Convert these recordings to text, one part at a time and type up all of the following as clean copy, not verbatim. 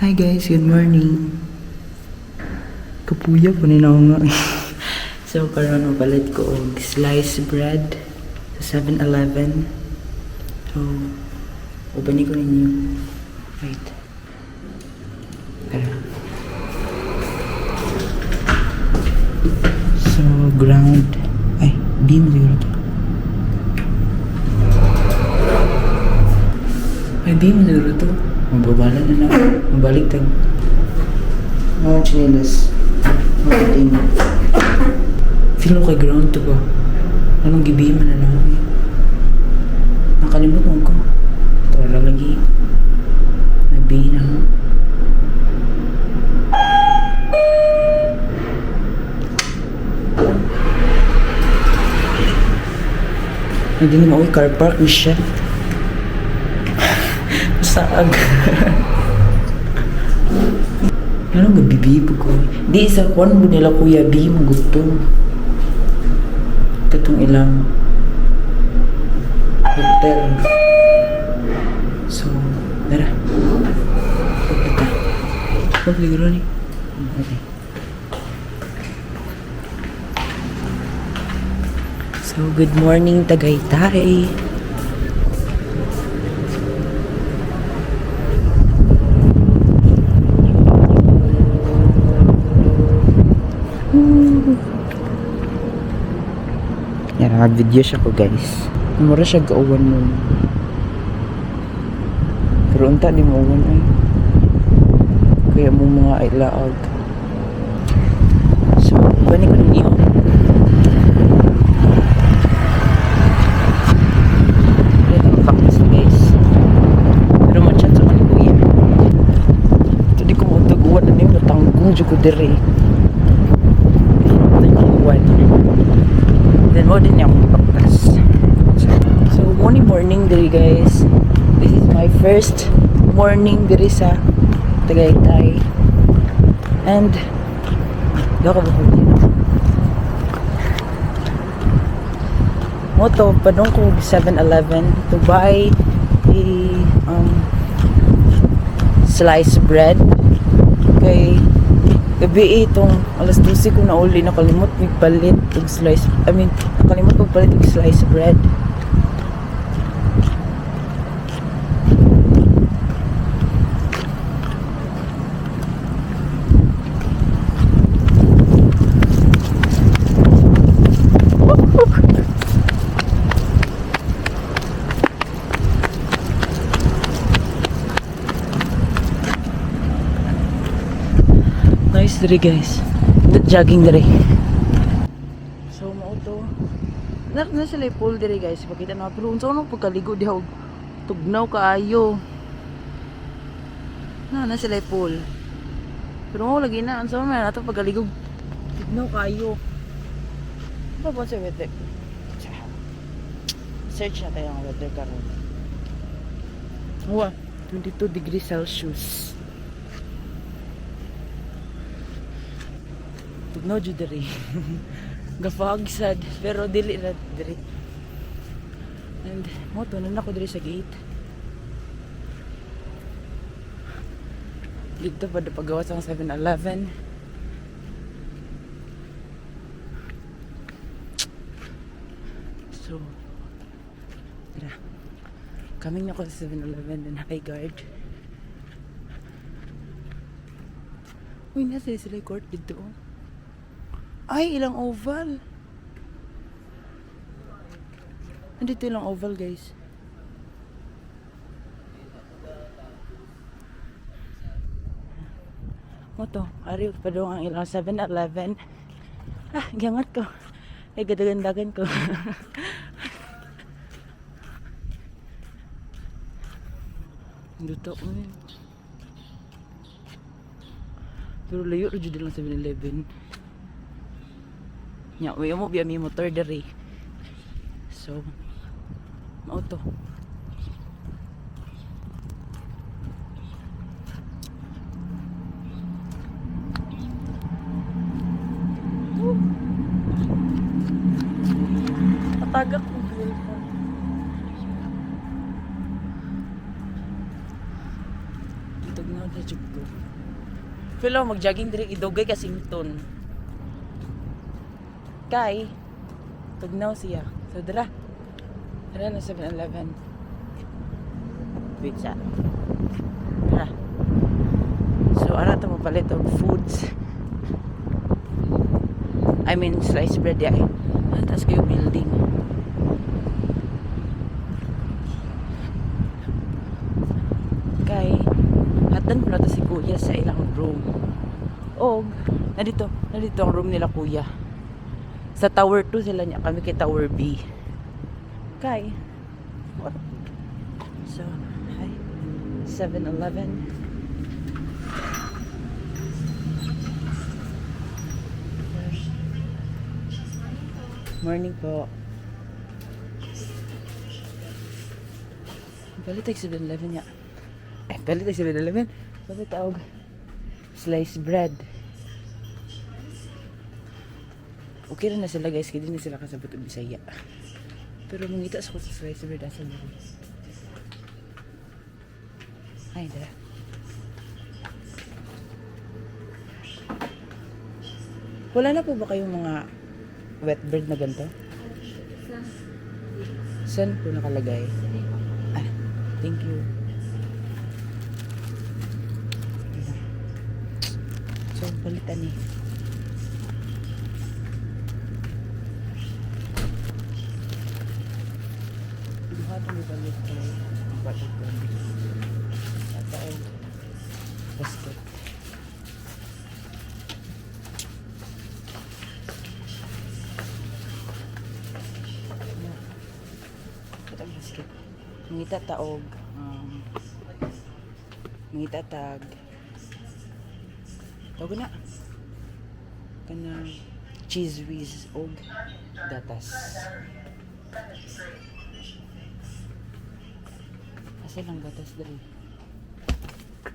Hi guys, good morning. Kapuya po ni nga. So karon palit ko og sliced bread sa 7-Eleven. So ubani ko ninyo. Wait. Tara. So ground beam siguro to. Beam siguro to. Mababala na na. Mabalik tag. Mga chinelas. Mga tingin. Feel ko kay ground to ba? Anong gibiman na lang. Nakalimot mo ko. Tara lagi. Nabi na mo. Hindi ni mauwi car park ni siya. Saag. Ano gabibibo ko? Di sa kwan mo nila kuya B mo gusto. Katong ilang hotel. So, tara. Pagkata. Pagligro ni. Okay. So, good morning Tagaytay. Yan, nag-video siya ko guys. Mura siya gauwan nun. Pero unta di mo uwan ay. Kaya mo mga ilaag. So, bani ko ninyo. Ito ang practice guys. Pero ma-chat sa kanil kuya. Ito di ko mautag-uwan na niyo. Natanggung dyan ko diri. Then mo din yung ipagtas. So morning diri guys. This is my first morning diri sa Tagaytay. And dako ba ko moto padong ko 7-Eleven to buy a sliced bread. Okay. Gabi itong alas 12 ko na uli nakalimot magpalit og slice. Nakalimot og palit og slice bread. Nice diri guys. Jogging diri. So mao to. Na sila pool diri guys. Pakita na pero unsa no pagkaligo diha og tugnaw kaayo. Na sila pool. Pero mo lagi na unsa man ato pagkaligo tugnaw kaayo. Pa sa weather. Search na tayo ang weather karon. 22 degrees Celsius. No jud diri. Gafog sad pero dili na diri. And moto na nako diri sa gate. Dito pa pagawas ang 7-Eleven. So tara. Coming ako sa 7-Eleven and high guard. Uy, nasa sila court dito. Ay, ilang oval. Nandito ilang oval, guys. Moto, ari pa doon ang ilang 7-Eleven. Giangat ko. Ay, gadagandagan ko. Duto ko yun. Pero layo rin dyan lang 7-Eleven. Nya, may mo biya mi motor diri. So, mao to. Tatagak ko dito. Tugnaw na jud ko. Pero mag-jogging diri idugay Kasington. Kay tugnaw siya. So dara. Dara na 7-Eleven. Wait sa. Dara. So ara ta mapalit og foods. I mean sliced bread ya. Atas kayo building. Kay hatan ko na to si kuya sa ilang room. Og nandito ang room nila kuya. Sa tower 2 sila niya, kami kay tower B. Kay what? So, hi. 7-Eleven. Morning po. Balik tayo 7-Eleven niya. Balik tayo 7-Eleven. Balik tayo sliced bread. Okay rin na sila guys, kaya din na sila kasabot ang Bisaya. Pero mangita sa ko sa sliced bread asa mo. Ay, dala. Wala na po ba kayong mga wet bread na ganito? Saan po nakalagay? Ah, thank you. So, palitan eh. Duha ito may balit ko. Ang balit ko. Tatao. Basket. Katang basket. Mangita taog. Mangita tag. Tawag na. Kana cheese whiz og gatas. Asa lang gatas dali.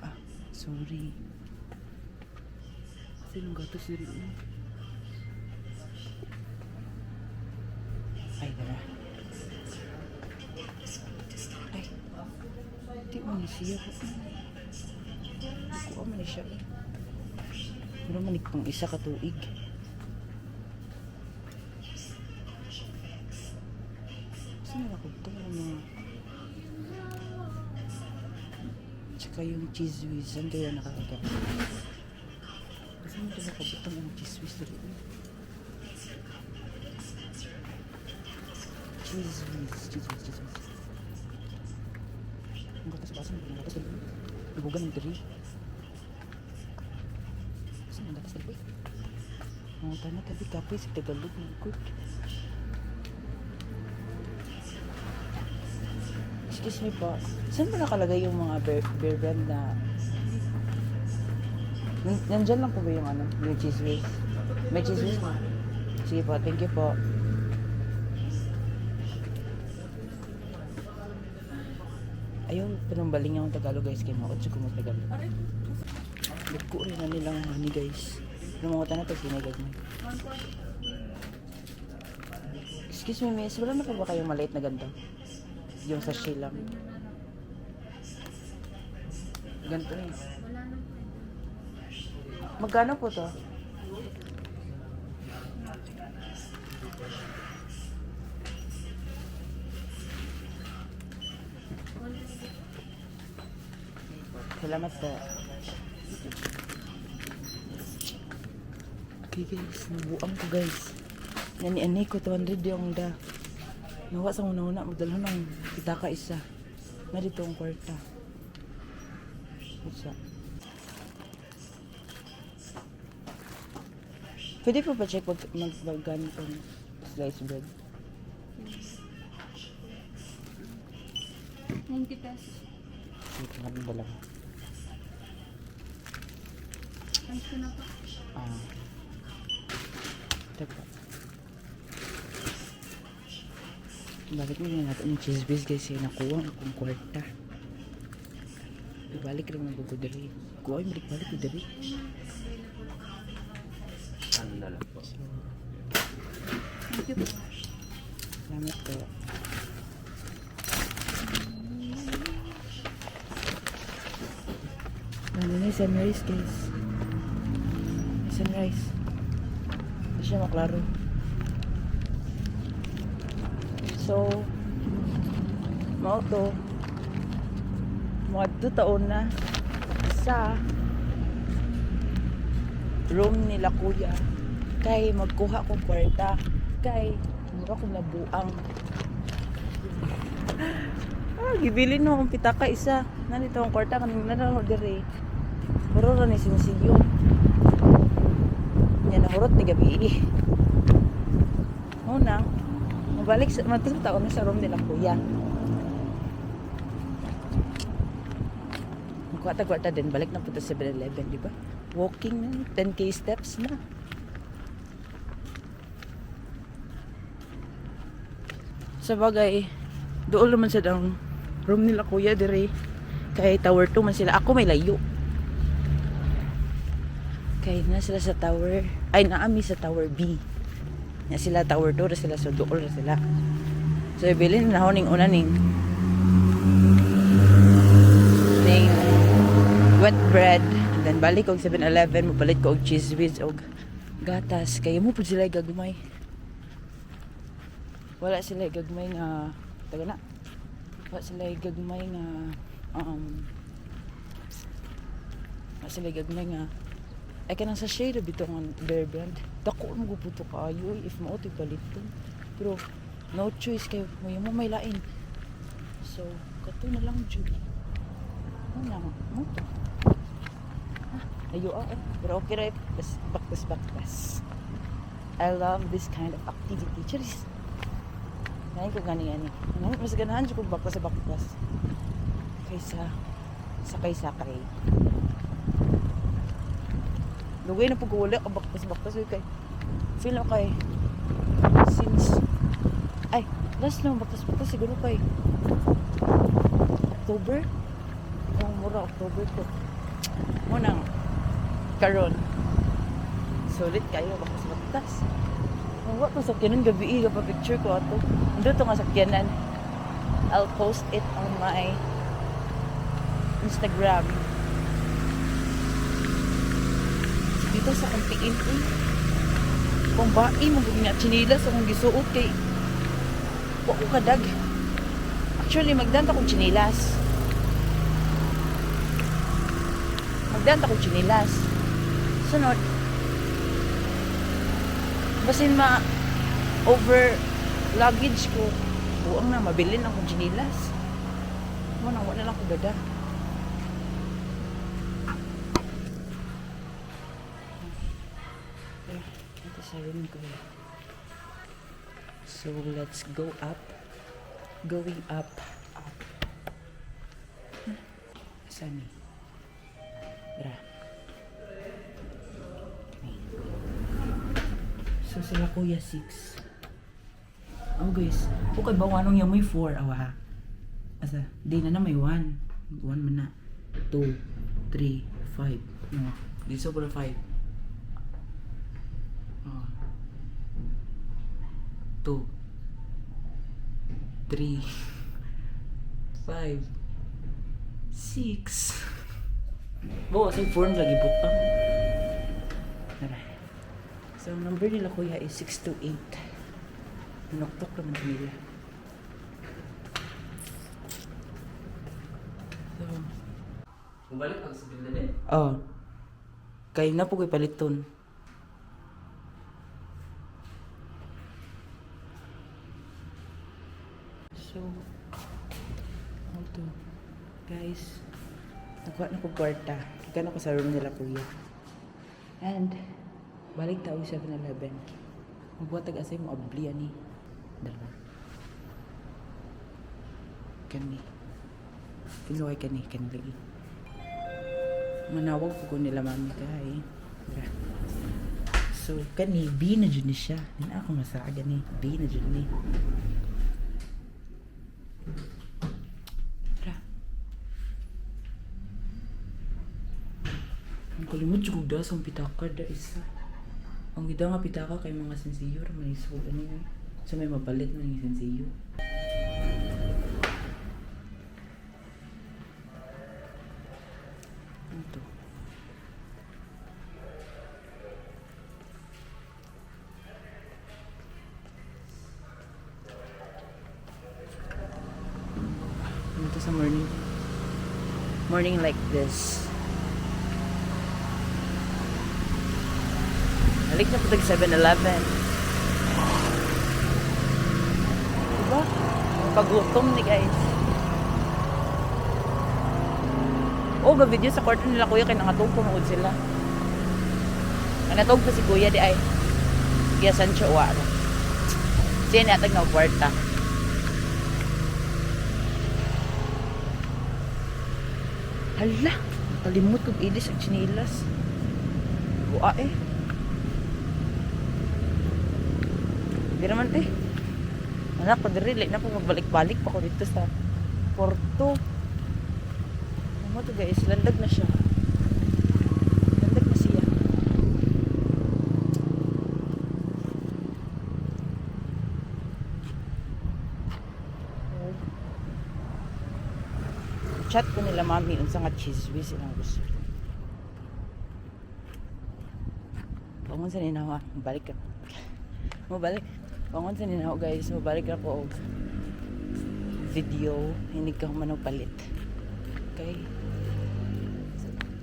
Ah, sorry. Asa lang gatas dali. Ay, dara. Ay. Di mo ni siya ko. Di ko man siya. Pero manik pang isa ka tuig. Saan ako ito? Mga... Tsaka yung cheese whiz. Saan kaya nakakita? Kasi mo ito nakabutang ang cheese whiz dito. Cheese whiz. Ang gatas pa. Saan ang gatas dito? Ibugan ng tiri. Saan ang gatas dito? Mga tanah tapi kapoy sa Tagalog ng good. Excuse me po. Saan ba nakalagay yung mga bear brand na... Nandyan lang po ba yung ano? Yung cheese whiz? May cheese whiz mo? Sige po, thank you po. Ayaw, pinambaling yung Tagalog guys. Kaya mga 8 kung Tagalog. Nagko rin na nilang honey guys. Pero mga tanah ito sinagag mo. Excuse me miss, wala na po ba kayong maliit na ganito? Yung sachet lang. Ganito eh. Magkano po to? Salamat po. Okay guys, nabuang ko guys. Nani-ani ko 200 yung da. Nawa sa una-una, magdalhan ng pitaka isa. Na dito ang kwarta. Isa. Pwede po ba check magbagan itong sliced bread? 90 pesos. Ito nga din dalawa. Thanks ko na po. Ah. Ito po. Bakit mo na natin yung cheese whiz guys yung nakuha akong kwarta. Ibalik rin ang bugudari. Kuha yung balik ko dari. So, Thank you po. salamat po. Ano na yung sunrise guys. Sunrise. Hindi siya maklaro. So, mao to. Mga 2 taon na sa room nila kuya. Kay magkuha ko kwarta. Kay mura ko nabuang. Gibilin no akong pitaka isa. Nandito ang kwarta kanina na ako dire. Muro ra ni sinisiyo. Nya nahurot ni gabi. Una, mabalik sa matutaon na sa room nila kuya. Kwarta din balik na punta sa 7-Eleven, di ba? Walking na 10k steps na. Sa bagay, doon naman sa down room nila kuya dire. Kay tower 2 man sila. Ako may layo. Kay na sila sa tower. Ay, naami sa tower B. Na sila tower 2 ra sila, so doon ra sila. So ibilin na ako ning una ning wet bread. And then balik og 7-Eleven, mapalit ko og cheese whiz og gatas. Kaya mo pud sila gagmay. Wala sila gagmay nga taga na. Wala sila gagmay nga wala sila gagmay nga ay kanang sa shade bitong Bear Brand. Dako mo guputo kayo if mao to paliton. Pero no choice kayo mo may lain. So kato na lang jud. Ano mo to? Ayo pero okay ra baktas. I love this kind of activity. Cheers. Ngayon ko gani. Mas ganahan ko baktas. Kaysa sakay. Lugay na pag-uuli ako baktas kay feel ako kay since ay last na baktas siguro kay October mura October to muna karon sulit kayo baktas wala ko sakyanan gabi pa picture ko ato ando to nga sakyanan. I'll post it on my Instagram. Dito sa kampiin ko kung bae mo nga chinilas akong gisuot kay wa ko kadag. Actually magdanta kong chinilas. Sunod basin ma over luggage ko buang na mabilin akong chinilas mo nang wala lang ko gada. Ito sa room ko. So let's go up. Going up. Saan Bra. So sila kuya 6. Oh guys, kung bawanong yung may 4 awa. Asa, di na may 1. 1 man na. 2, 3, 5. No, di sobra 5. 2, 3, 5, 6. Bawa sa form lagi butang. So number nila kuya is 628. Noktok naman nila. So bumalik ang sabihin na din? Kaya na po ko'y paliton. So guys, nakuha na ko kwarta. Ika na ko sa room nila kuya. And balik tao 7-Eleven. Magbuhat tag-asay mo ablian ni. Dalawa. Kani. Pinuhay kani lagi. Manawag ko nila mami kay. So kani B na jud ni siya. Din ako masaga ni B na jud ni. Ang kalimut jud da sa pitaka da isa. Ang gida nga pitaka kay mga sensiyo may isod ano yun. So may mapalit na yung sensiyo. Ito. sa morning. Morning like this. Balik na po tag 7-Eleven. Diba? Pagutom ni guys. Oh, ga-video sa kwarto nila kuya kaya nangatog pumuod sila. Nangatog pa si kuya di ay. Kaya Sancho wa. Siya natag na kwarta. Hala, kalimut kong ilis ang chinilas. Buwa eh. Hindi naman eh. Anak, padiri, na po magbalik-balik pa ko dito sa Porto. Ano to guys, landag na siya. Landag na siya. Chat ko nila mami unsa nga cheese whiz ilang gusto. Bangon sa ninawa, balik ka. Mabalik. Bangon sa ninawa guys, mabalik na po og video, hindi ka man palit. Okay?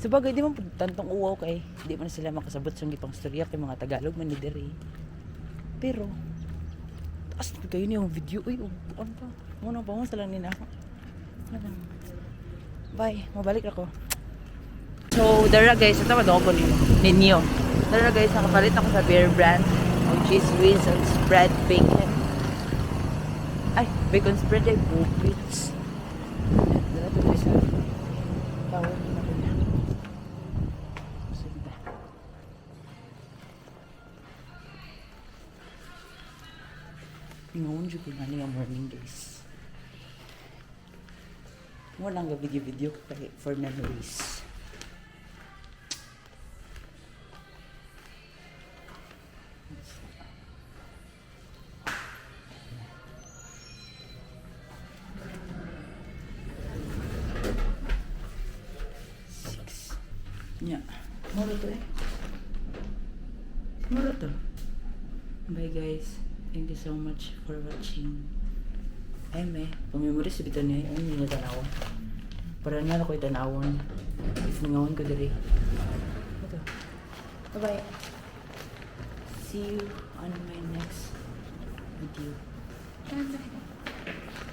Sabagay, di man po tantong uwaw kay di man sila makasabot sa gipang storya kay mga Tagalog man ni diri. Pero taas na kayo niyong video uy, ano pa? Muna bangon sa lang ninawa. Bye, mabalik ako. So, dara guys, ito madoko ninyo. Dara guys, nakapalit ako sa Bear Brand o cheese whiz and spread bacon. Ay, bacon spread ay bubits. Dara to guys ha. Tawag na ko na. Masunta. Ngayon dyan ko na niya morning guys. Walang video for memories. Six. Yeah. Mura to eh. Mura to. Bye guys. Thank you so much for watching. Ay may, pamimuris sa bitan niya, ay hindi na tanawan. Para na ako itanawon. If nangawan ko diri. Ito. Bye-bye. See you on my next video. Bye-bye.